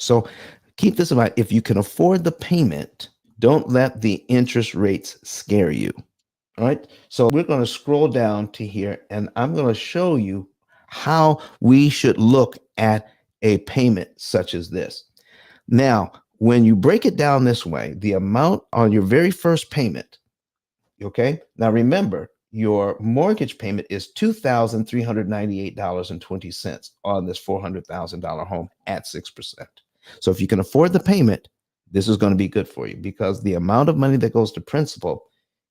So keep this in mind. If you can afford the payment, don't let the interest rates scare you. All right. So we're going to scroll down to here and I'm going to show you how we should look at a payment such as this. Now, when you break it down this way, the amount on your very first payment, okay? Now remember, your mortgage payment is $2,398.20 on this $400,000 home at 6%. So if you can afford the payment, this is going to be good for you because the amount of money that goes to principal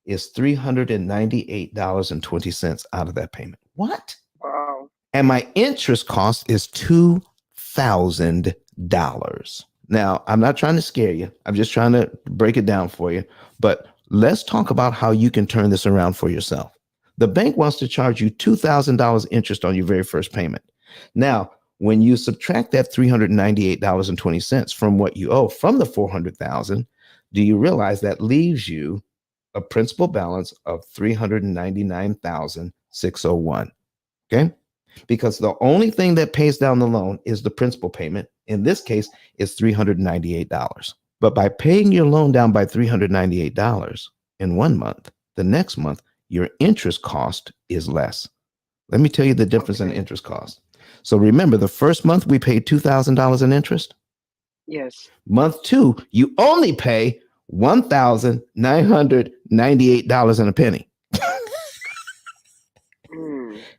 is $398.20 out of that payment. What? Wow. And my interest cost is $2,000. Now, I'm not trying to scare you. I'm just trying to break it down for you. But let's talk about how you can turn this around for yourself. The bank wants to charge you $2,000 interest on your very first payment. Now, when you subtract that $398.20 from what you owe from the $400,000, do you realize that leaves you a principal balance of $399,601? Okay. Because the only thing that pays down the loan is the principal payment. In this case, it's $398. But by paying your loan down by $398 in 1 month, the next month, your interest cost is less. Let me tell you the difference in interest cost. So remember, the first month we paid $2,000 in interest. Yes. Month 2, you only pay $1,998 and a penny.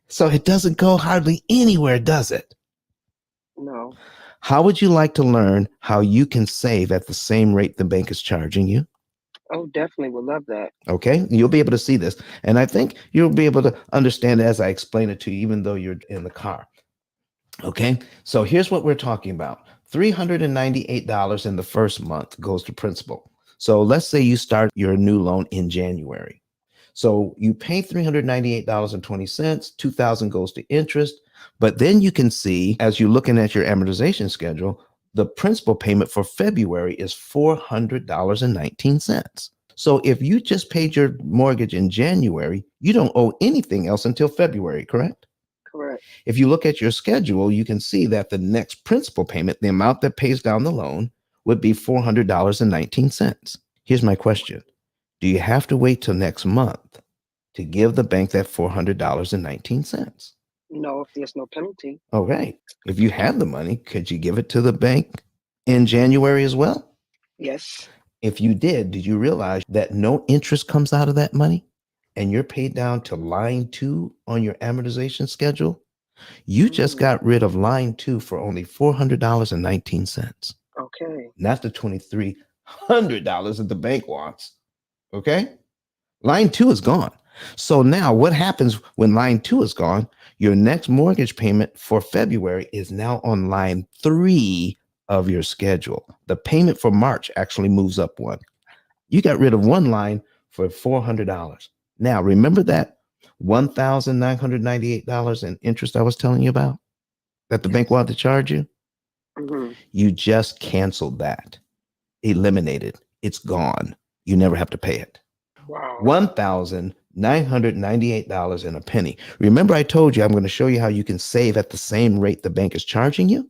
So it doesn't go hardly anywhere, does it? No. How would you like to learn how you can save at the same rate the bank is charging you? Oh, definitely would love that. Okay, you'll be able to see this. And I think you'll be able to understand it as I explain it to you, even though you're in the car. Okay, so here's what we're talking about. $398 in the first month goes to principal. So let's say you start your new loan in January. So you pay $398.20, $2,000 goes to interest, but then you can see as you're looking at your amortization schedule, the principal payment for February is $400.19. So if you just paid your mortgage in January, you don't owe anything else until February, correct? Correct. If you look at your schedule, you can see that the next principal payment, the amount that pays down the loan, would be $400.19. Here's my question. Do you have to wait till next month to give the bank that $400.19? No, if there's no penalty. All right. If you have the money, could you give it to the bank in January as well? Yes. If you did you realize that no interest comes out of that money and you're paid down to line 2 on your amortization schedule? You just got rid of line 2 for only $400.19. Okay. Not the $2,300 that the bank wants. Okay. Line 2 is gone. So now what happens when line 2 is gone? Your next mortgage payment for February is now on line 3 of your schedule. The payment for March actually moves up one. You got rid of one line for $400. Now, remember that $1,998 in interest I was telling you about that the bank wanted to charge you? You just canceled that. Eliminated. It's gone. You never have to pay it. Wow. $1,998 and a penny. Remember I told you I'm going to show you how you can save at the same rate the bank is charging you?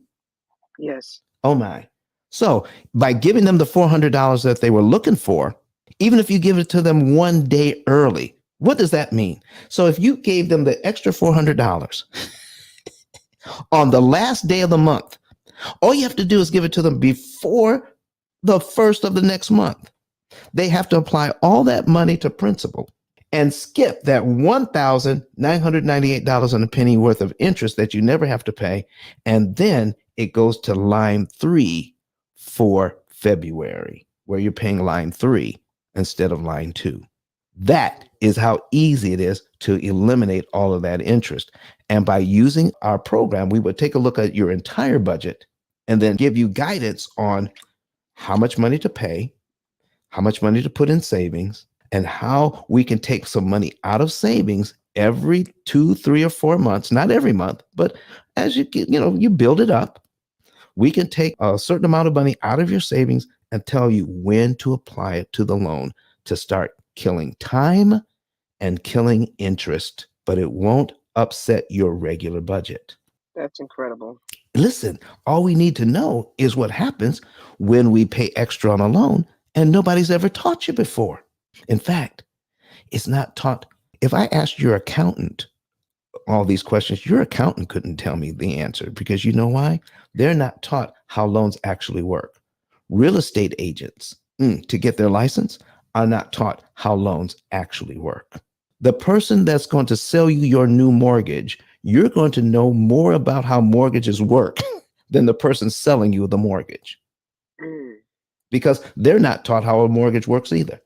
Yes. Oh my. So by giving them the $400 that they were looking for, even if you give it to them 1 day early, what does that mean? So if you gave them the extra $400 on the last day of the month, all you have to do is give it to them before the first of the next month. They have to apply all that money to principal and skip that $1,998 and a penny worth of interest that you never have to pay. And then it goes to line 3 for February, where you're paying line 3 instead of line 2. That is how easy it is to eliminate all of that interest. And by using our program, we would take a look at your entire budget and then give you guidance on how much money to pay, how much money to put in savings, and how we can take some money out of savings every 2, 3, or 4 months, not every month, but as you get, you build it up, we can take a certain amount of money out of your savings and tell you when to apply it to the loan to start killing time and killing interest, but it won't upset your regular budget. That's incredible. Listen, all we need to know is what happens when we pay extra on a loan and nobody's ever taught you before. In fact, it's not taught. If I asked your accountant all these questions, your accountant couldn't tell me the answer because you know why? They're not taught how loans actually work. Real estate agents, to get their license, are not taught how loans actually work. The person that's going to sell you your new mortgage, you're going to know more about how mortgages work than the person selling you the mortgage Mm. because they're not taught how a mortgage works either.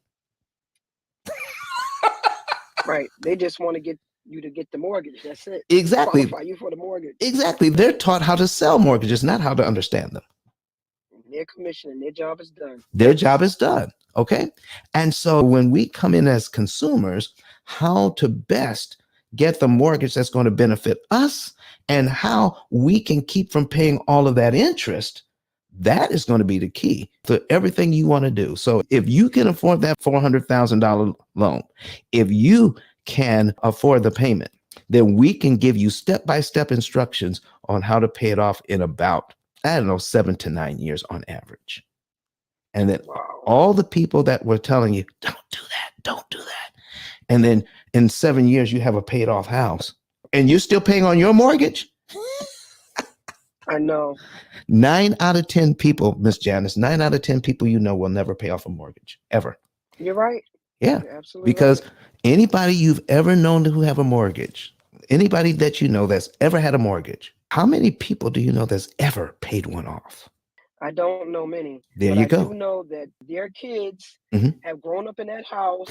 Right. They just want to get you to get the mortgage. That's it. Exactly. Qualify you for the mortgage. Exactly. They're taught how to sell mortgages, not how to understand them. Their commission and their job is done. Their job is done. Okay. And so when we come in as consumers, how to best get the mortgage that's going to benefit us and how we can keep from paying all of that interest, that is going to be the key to everything you want to do. So if you can afford that $400,000 loan, if you can afford the payment, then we can give you step-by-step instructions on how to pay it off in about, 7 to 9 years on average. And then all the people that were telling you, don't do that, don't do that. And then in 7 years, you have a paid off house and you're still paying on your mortgage. I know. 9 out of 10 people, Miss Janice, 9 out of 10 people will never pay off a mortgage ever. You're right. Yeah. You're absolutely because right. Anybody you've ever known who have a mortgage, anybody that you know that's ever had a mortgage, how many people do you know that's ever paid one off? I don't know many. There but you I go. do know that their kids have grown up in that house,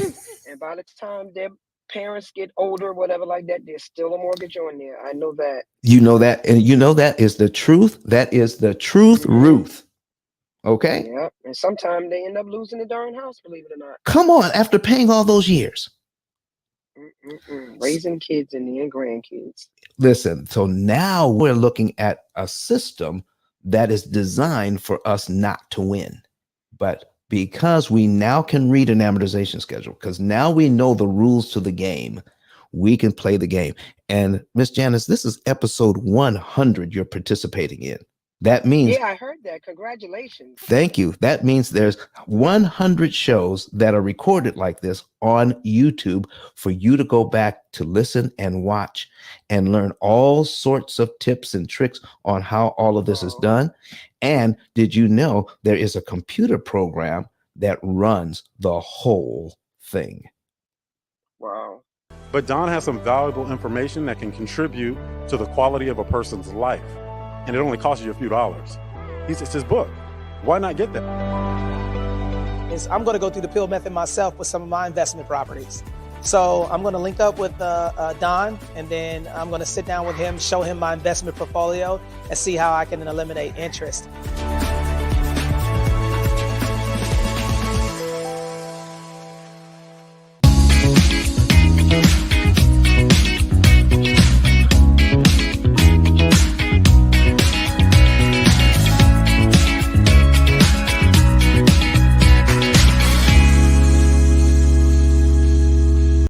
and by the time their parents get older, whatever like that, there's still a mortgage on there. I know that. You know that, and you know that is the truth. That is the truth, Ruth. Okay? Yeah. And sometimes they end up losing the darn house, believe it or not. Come on, after paying all those years. Raising kids and then grandkids. Listen, so now we're looking at a system that is designed for us not to win. But because we now can read an amortization schedule, because now we know the rules to the game, we can play the game. And Miss Janice, this is episode 100 you're participating in. That means, yeah, I heard that. Congratulations. Thank you. That means there's 100 shows that are recorded like this on YouTube for you to go back to listen and watch and learn all sorts of tips and tricks on how all of this is done. And did you know there is a computer program that runs the whole thing? Wow. But Don has some valuable information that can contribute to the quality of a person's life. And it only costs you a few dollars. It's his book. Why not get that? I'm going to go through the P.I.L.L method myself with some of my investment properties. So I'm going to link up with Don, and then I'm going to sit down with him, show him my investment portfolio, and see how I can eliminate interest.